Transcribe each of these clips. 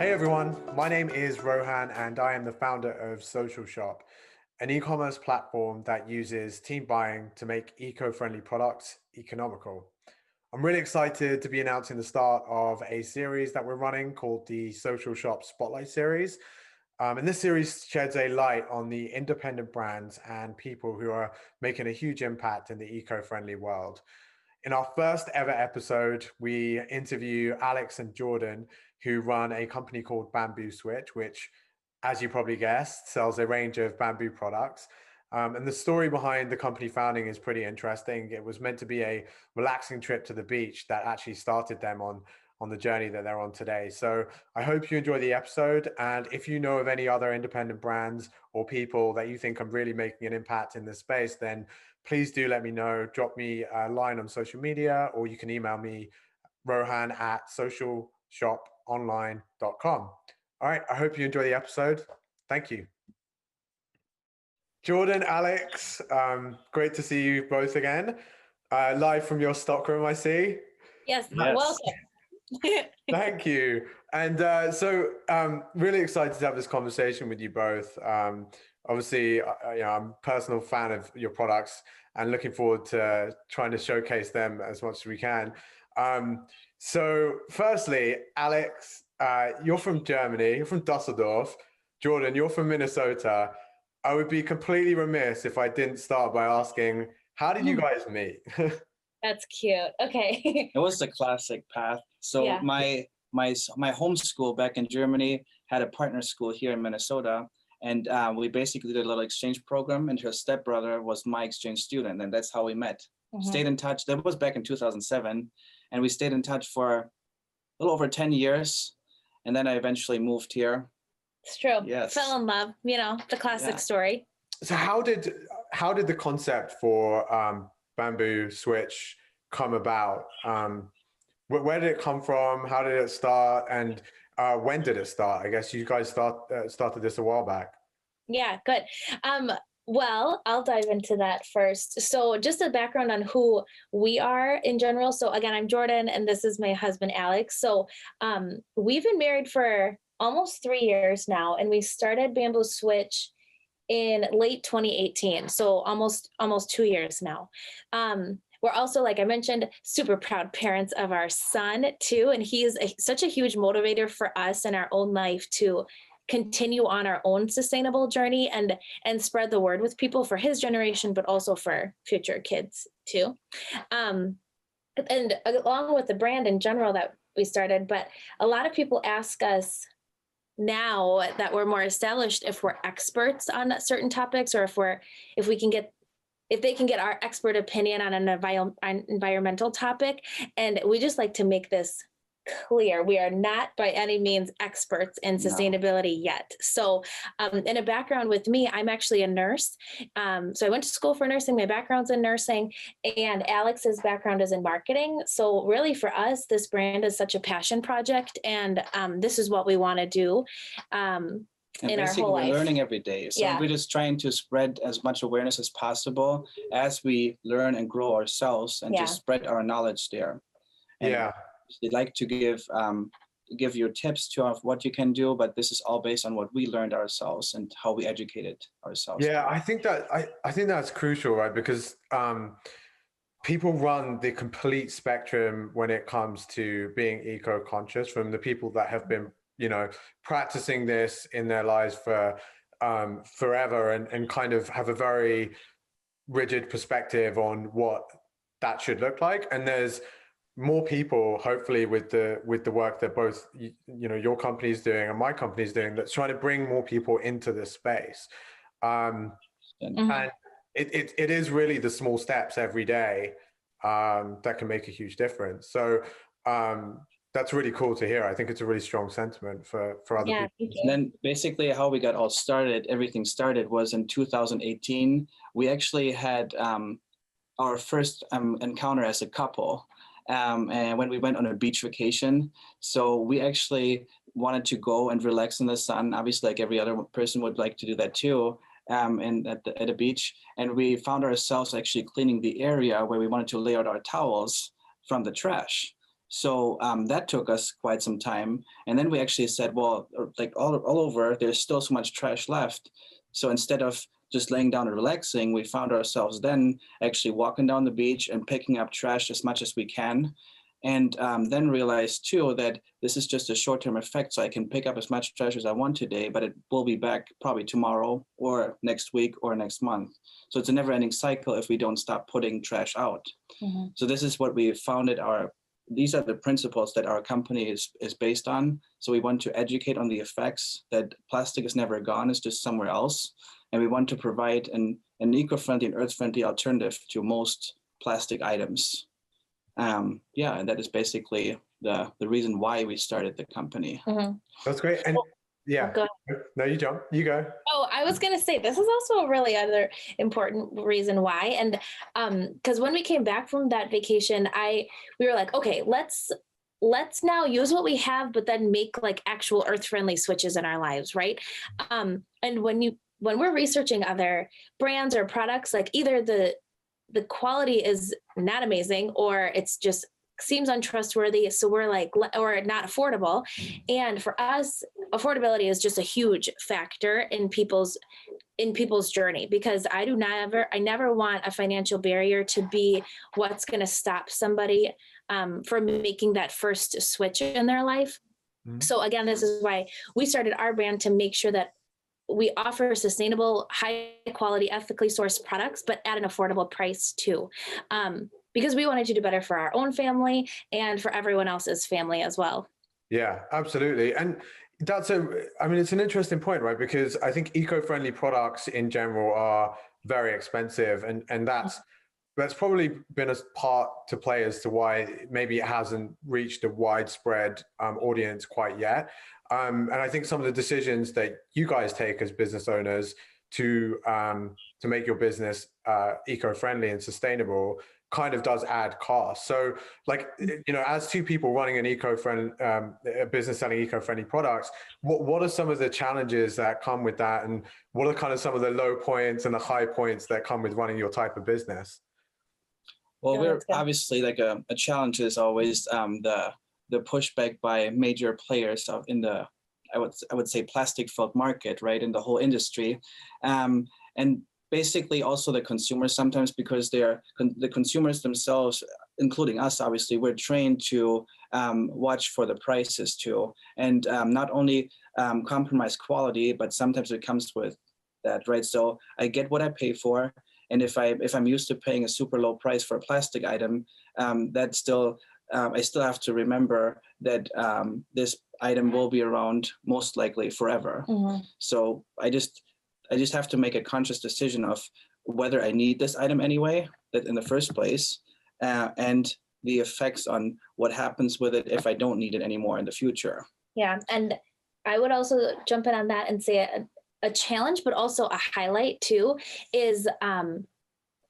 Hey everyone, my name is Rohan and I am the founder of SocialShop, an e-commerce platform that uses team buying to make eco-friendly products economical. I'm really excited to be announcing the start of a series that we're running called the SocialShop Spotlight Series. And this series sheds a light on the independent brands and people who are making a huge impact in the eco-friendly world. In our first ever episode, we interview Alex and Jordan, who run a company called Bamboo Switch, which, as you probably guessed, sells a range of bamboo products. And the story behind the company founding is pretty interesting. It was meant to be a relaxing trip to the beach that actually started them on the journey that they're on today. So I hope you enjoy the episode. And if you know of any other independent brands or people that you think are really making an impact in this space, then please do let me know. Drop me a line on social media, or you can email me, rohan@socialshoponline.com. All right, I hope you enjoy the episode. Thank you. Jordan, Alex, great to see you both again. Live from your stockroom, I see. Yes. Welcome. Thank you. And really excited to have this conversation with you both. Obviously, I'm a personal fan of your products and looking forward to trying to showcase them as much as we can. So firstly, Alex, you're from Germany, you're from Dusseldorf. Jordan, you're from Minnesota. I would be completely remiss if I didn't start by asking, how did you guys meet? That's cute. Okay. It was the classic path. So Yeah. my home school back in Germany had a partner school here in Minnesota. And we basically did a little exchange program, and her stepbrother was my exchange student, and that's how we met. Mhm. Stayed in touch. That was back in 2007, and we stayed in touch for a little over 10 years. And then I eventually moved here. It's true. Yes. Fell in love, the classic story. So how did the concept for Bamboo Switch come about? Where did it come from? How did it start? And when did it start? I guess you guys started this a while back. Yeah, good. Well, I'll dive into that first. So just a background on who we are in general. So again, I'm Jordan and this is my husband, Alex. So we've been married for almost 3 years now, and we started Bamboo Switch in late 2018. So almost 2 years now. We're also, like I mentioned, super proud parents of our son too. And he is such a huge motivator for us in our own life to continue on our own sustainable journey and spread the word with people for his generation, but also for future kids too. And along with the brand in general that we started, but a lot of people ask us now that we're more established if we're experts on certain topics, or if they can get our expert opinion on an environmental topic. And we just like to make this clear. We are not by any means experts in sustainability yet. So in a background with me, I'm actually a nurse. So I went to school for nursing. My background's in nursing, and Alex's background is in marketing. So really for us, this brand is such a passion project, and this is what we want to do. And in our basically, whole we're life. learning every day. So Yeah. we're just trying to spread as much awareness as possible as we learn and grow ourselves, and just spread our knowledge there. And Yeah. we'd like to give you tips to what you can do, but this is all based on what we learned ourselves and how we educated ourselves. Yeah, I think that's crucial, right? Because people run the complete spectrum when it comes to being eco-conscious, from the people that have been, practicing this in their lives for forever and kind of have a very rigid perspective on what that should look like. And there's more people, hopefully, with the work that both your company's doing and my company's doing, that's trying to bring more people into this space. And it is really the small steps every day that can make a huge difference. So that's really cool to hear. I think it's a really strong sentiment for other people. And then basically how we got everything started was in 2018. We actually had our first encounter as a couple. And when we went on a beach vacation. So we actually wanted to go and relax in the sun, obviously, like every other person would like to do that too, and at a beach. And we found ourselves actually cleaning the area where we wanted to lay out our towels from the trash. So that took us quite some time. And then we actually said, well, like all over, there's still so much trash left. So instead of just laying down and relaxing, we found ourselves then actually walking down the beach and picking up trash as much as we can. And then realized too that this is just a short-term effect. So I can pick up as much trash as I want today, but it will be back probably tomorrow or next week or next month. So it's a never-ending cycle if we don't stop putting trash out. Mm-hmm. So this is what we founded these are the principles that our company is based on. So we want to educate on the effects that plastic is never gone, it's just somewhere else. And we want to provide an eco-friendly and earth-friendly alternative to most plastic items. And that is basically the reason why we started the company. Mm-hmm. That's great. And yeah, no, you jump, you go. Oh, I was going to say, this is also a really other important reason why. And because when we came back from that vacation, we were like, okay, let's now use what we have, but then make like actual earth-friendly switches in our lives, right? And when we're researching other brands or products, like either the quality is not amazing or it's just seems untrustworthy. So we're like, or not affordable. And for us, affordability is just a huge factor in people's journey, because I never want a financial barrier to be what's going to stop somebody from making that first switch in their life. Mm-hmm. So again, this is why we started our brand, to make sure that we offer sustainable, high quality, ethically sourced products, but at an affordable price too. Because we wanted to do better for our own family and for everyone else's family as well. Yeah, absolutely. And it's an interesting point, right? Because I think eco-friendly products in general are very expensive, and that's probably been a part to play as to why maybe it hasn't reached a widespread audience quite yet. And I think some of the decisions that you guys take as business owners to make your business eco-friendly and sustainable kind of does add cost. So like, as two people running an eco-friendly business selling eco-friendly products, what are some of the challenges that come with that? And what are kind of some of the low points and the high points that come with running your type of business? Well, we're obviously like a challenge is always the pushback by major players in the, I would say, plastic filled market, right, in the whole industry. And basically also the consumers sometimes, because the consumers themselves, including us, obviously, we're trained to watch for the prices too. And not only compromise quality, but sometimes it comes with that, right? So I get what I pay for. And if I'm used to paying a super low price for a plastic item, I still have to remember that this item will be around most likely forever. Mm-hmm. So I just have to make a conscious decision of whether I need this item anyway, that in the first place, and the effects on what happens with it if I don't need it anymore in the future. Yeah, and I would also jump in on that and say a challenge, but also a highlight too, is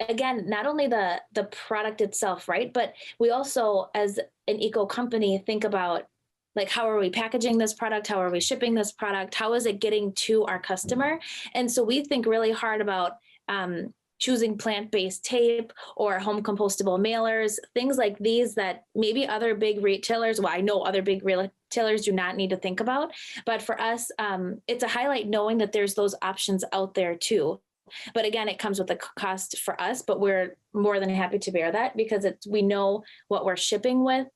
again, not only the product itself, right? But we also, as an eco company, think about, like, how are we packaging this product? How are we shipping this product? How is it getting to our customer? And so we think really hard about choosing plant-based tape or home compostable mailers, things like these that maybe other big retailers, well, I know other big retailers do not need to think about, but for us, it's a highlight knowing that there's those options out there too. But again, it comes with a cost for us, but we're more than happy to bear that, because we know what we're shipping with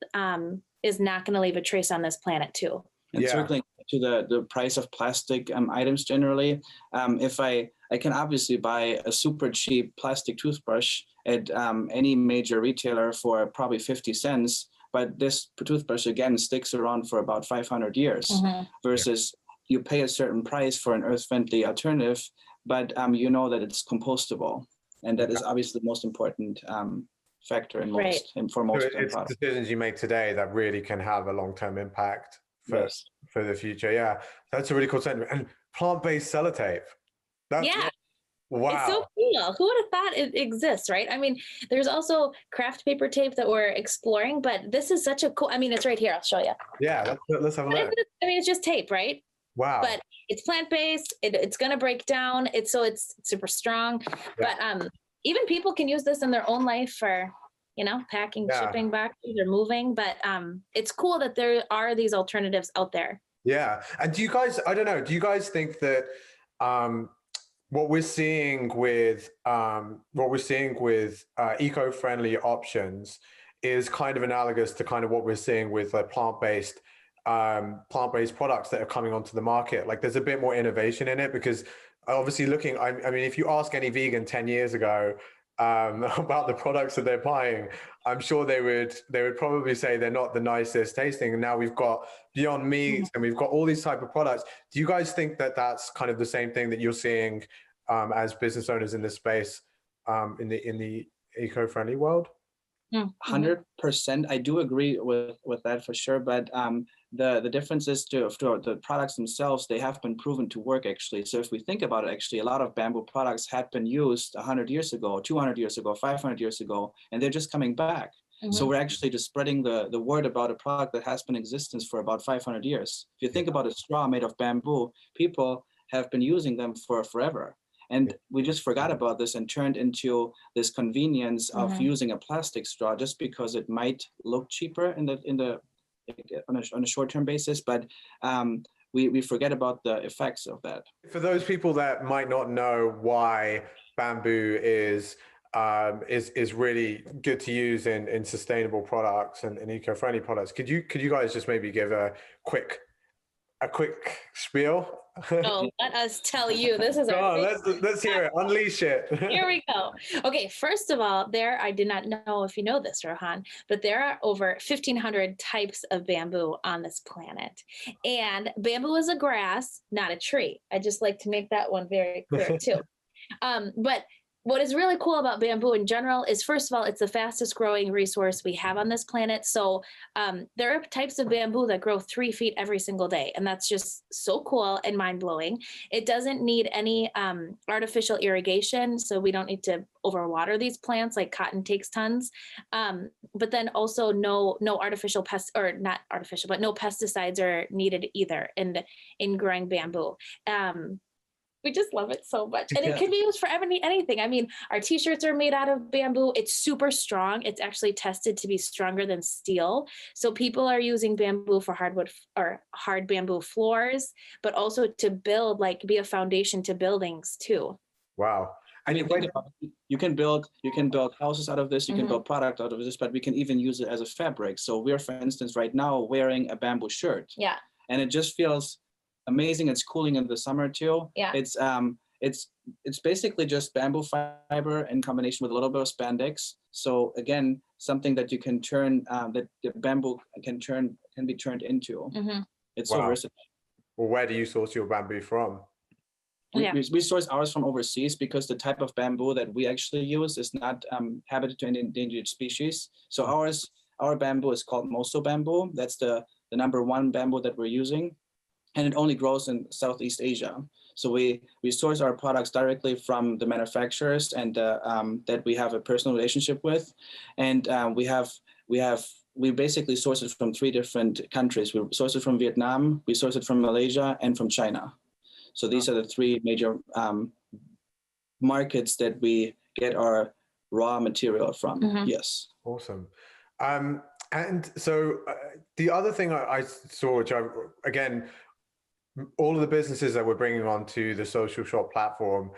is not going to leave a trace on this planet too. And circling to the price of plastic items generally, if I can obviously buy a super cheap plastic toothbrush at any major retailer for probably 50 cents, but this toothbrush again sticks around for about 500 years, mm-hmm. versus you pay a certain price for an earth-friendly alternative, but you know that it's compostable, and that is obviously the most important factor in most, and for most it's products. Decisions you make today that really can have a long-term impact for the future. Yeah, that's a really cool sentiment. And plant-based sellotape. Wow. It's so cool. Who would have thought it exists, right? I mean, there's also craft paper tape that we're exploring, but this is such a cool, I mean, it's right here. I'll show you. Yeah, let's have a look. I mean, it's just tape, right? Wow. But it's plant-based. It's going to break down. It's super strong. Yeah. But even people can use this in their own life for packing, Yeah. shipping boxes or moving. But it's cool that there are these alternatives out there. Yeah. And do you guys, I don't know, do you guys think that what we're seeing with eco-friendly options is kind of analogous to kind of what we're seeing with plant-based products that are coming onto the market? Like there's a bit more innovation in it, because obviously I mean, if you ask any vegan 10 years ago about the products that they're buying, I'm sure they would probably say they're not the nicest tasting. And now we've got Beyond Meats and we've got all these type of products. Do you guys think that that's kind of the same thing that you're seeing as business owners in this space, in the eco-friendly world? 100%. I do agree with that for sure. But the difference is to the products themselves, they have been proven to work actually. So if we think about it, actually, a lot of bamboo products had been used 100 years ago, 200 years ago, 500 years ago, and they're just coming back. So we're actually just spreading the word about a product that has been in existence for about 500 years. If you think about a straw made of bamboo, people have been using them for forever. And we just forgot about this and turned into this convenience of using a plastic straw just because it might look cheaper on a short-term basis, but we forget about the effects of that. For those people that might not know why bamboo is really good to use in sustainable products and eco-friendly products, could you guys just maybe give a quick spiel? Oh, let us tell you. This is let's hear it. Unleash it. Here we go. Okay, first of all, I did not know if you know this, Rohan, but there are over 1,500 types of bamboo on this planet. And bamboo is a grass, not a tree. I just like to make that one very clear too. But what is really cool about bamboo in general is, first of all, it's the fastest growing resource we have on this planet. So there are types of bamboo that grow 3 feet every single day. And that's just so cool and mind blowing. It doesn't need any artificial irrigation. So we don't need to overwater these plants like cotton takes tons. But then also no artificial pests, or not artificial, but no pesticides are needed either in growing bamboo. We just love it so much. And it can be used for anything. I mean, our t-shirts are made out of bamboo. It's super strong. It's actually tested to be stronger than steel. So people are using bamboo for hardwood or hard bamboo floors, but also to build, be a foundation to buildings too. Wow. And you can build houses out of this, you can build product out of this, but we can even use it as a fabric. So we're, for instance, right now wearing a bamboo shirt. Yeah. And it just feels amazing. It's cooling in the summer too. Yeah. It's basically just bamboo fiber in combination with a little bit of spandex. So again, something that you can turn, that the bamboo can be turned into. It's so versatile. Well, where do you source your bamboo from? We source ours from overseas because the type of bamboo that we actually use is not habited to endangered species. So our bamboo is called Moso bamboo. That's the #1 bamboo that we're using. And it only grows in Southeast Asia. So we source our products directly from the manufacturers and that we have a personal relationship with. And we basically source it from 3 different countries. We source it from Vietnam, we source it from Malaysia, and from China. So these are the 3 major markets that we get our raw material from. Yes. Awesome. And so the other thing I saw, which again, all of the businesses that we're bringing onto the SocialShop platform,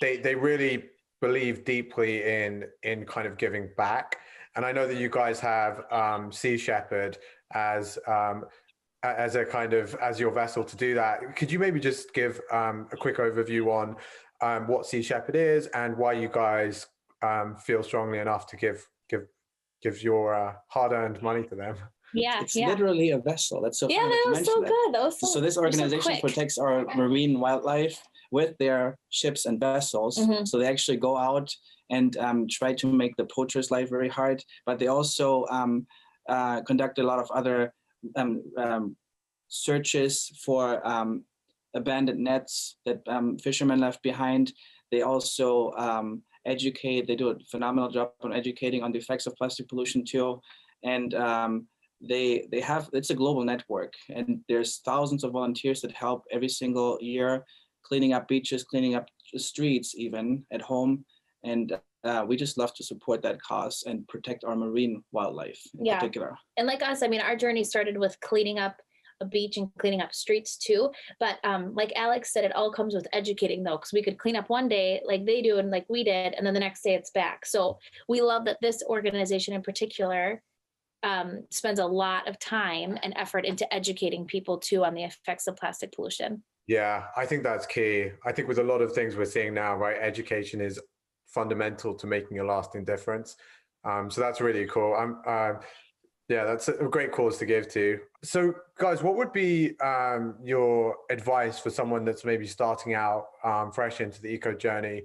they really believe deeply in kind of giving back. And I know that you guys have Shepheard as your vessel to do that. Could you maybe just give a quick overview on what Shepheard is and why you guys feel strongly enough to give your hard-earned money to them? It's literally a vessel. That's so funny. Yeah, that was so good. So this organization protects our marine wildlife with their ships and vessels. So they actually go out and try to make the poacher's life very hard, but they also conduct a lot of other searches for abandoned nets that fishermen left behind. They also educate. They do a phenomenal job on educating on the effects of plastic pollution too. And it's a global network, and there's thousands of volunteers that help every single year cleaning up beaches, cleaning up the streets, even at home. And we just love to support that cause and protect our marine wildlife in particular. And like us, I mean, our journey started with cleaning up a beach and cleaning up streets too. But like Alex said, it all comes with educating though, because we could clean up one day like they do and like we did, and then the next day it's back. So we love that this organization in particular spends a lot of time and effort into educating people too on the effects of plastic pollution. Yeah, I think that's key. I think with a lot of things we're seeing now, right, education is fundamental to making a lasting difference. So that's really cool. Yeah, that's a great cause to give to. So guys, what would be your advice for someone that's maybe starting out fresh into the eco journey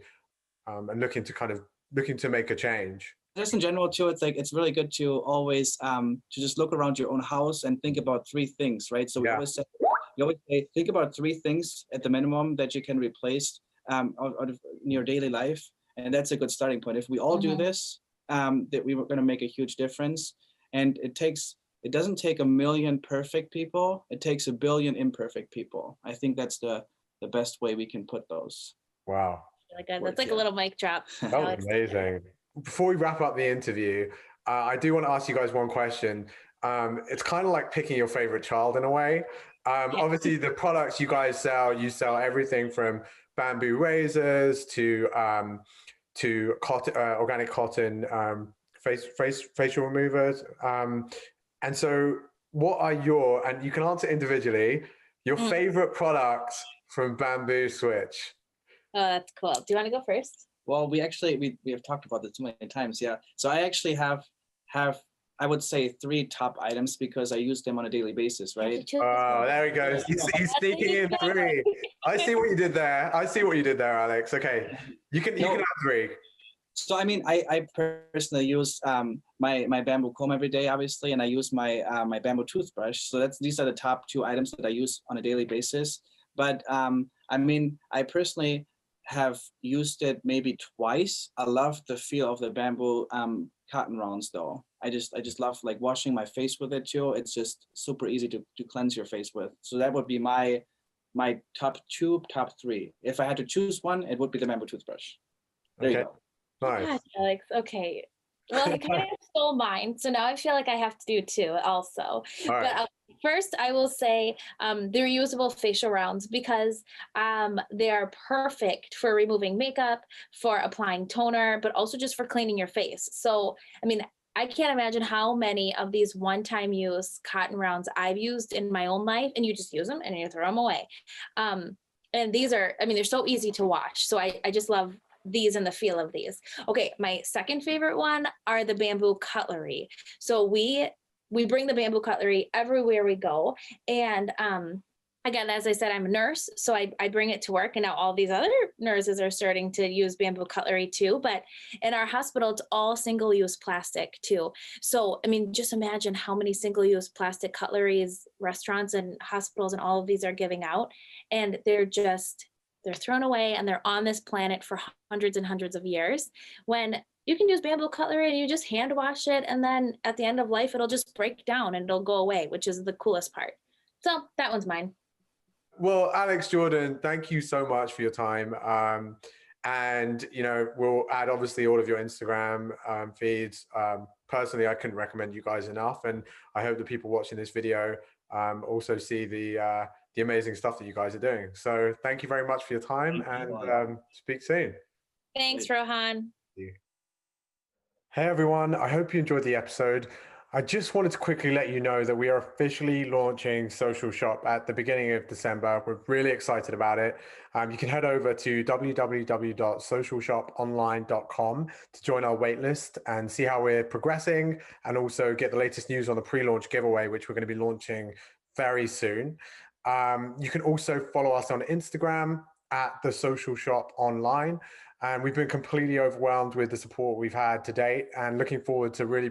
and looking to make a change? Just in general too, it's really good to always to just look around your own house and think about three things, right? So we always say think about three things at the minimum that you can replace out of your daily life, and that's a good starting point. If we all do this, that we were going to make a huge difference. And it doesn't take a million perfect people. It takes a billion imperfect people. I think that's the best way we can put those. Wow. That's like a little mic drop. That was amazing. Before we wrap up the interview, I do want to ask you guys one question. It's kind of like picking your favorite child in a way. Obviously, the products you guys sell, you sell everything from bamboo razors to cotton, organic cotton, facial removers. And so what are and you can answer individually, your favorite products from Bamboo Switch? Oh, that's cool. Do you want to go first? Well, we have talked about this so many times. Yeah. So I actually have I would say 3 top items because I use them on a daily basis, right? Oh, there he goes. He's sneaking in 3. I see what you did there. Alex. Okay. You can have 3. So, I mean, I personally use my bamboo comb every day, obviously, and I use my my bamboo toothbrush. So these are the top 2 items that I use on a daily basis. But I mean, I personally have used it maybe twice. I love the feel of the bamboo cotton rounds, though. I just love like washing my face with it too. It's just super easy to cleanse your face with. So that would be my top 2, top 3. If I had to choose one, it would be the bamboo toothbrush. There you go. Nice. Gosh, Alex. Okay. Well, you kind of stole mine, so now I feel like I have to do 2 also. Right. But first, I will say the reusable facial rounds because they are perfect for removing makeup, for applying toner, but also just for cleaning your face. So, I mean, I can't imagine how many of these one-time use cotton rounds I've used in my own life, and you just use them and you throw them away. And these are, I mean, they're so easy to wash. So I just love these and the feel of these. Okay, my second favorite one are the bamboo cutlery. So we bring the bamboo cutlery everywhere we go. And again, as I said, I'm a nurse, so I bring it to work, and now all these other nurses are starting to use bamboo cutlery too. But in our hospital, it's all single-use plastic too. So, I mean, just imagine how many single-use plastic cutleries restaurants and hospitals and all of these are giving out. And they're thrown away, and they're on this planet for hundreds and hundreds of years, when you can use bamboo cutlery and you just hand wash it, and then at the end of life it'll just break down and it'll go away, which is the coolest part. So that one's mine. Well, Alex, Jordan, thank you so much for your time. And we'll add obviously all of your Instagram feeds. Personally, I couldn't recommend you guys enough, and I hope the people watching this video also see the amazing stuff that you guys are doing. So thank you very much for your time, and speak soon. Thanks, Rohan. Hey everyone, I hope you enjoyed the episode. I just wanted to quickly let you know that we are officially launching Social Shop at the beginning of December. We're really excited about it. You can head over to www.socialshoponline.com to join our waitlist and see how we're progressing, and also get the latest news on the pre-launch giveaway, which we're going to be launching very soon. You can also follow us on Instagram at the Social Shop Online. And we've been completely overwhelmed with the support we've had to date, and looking forward to really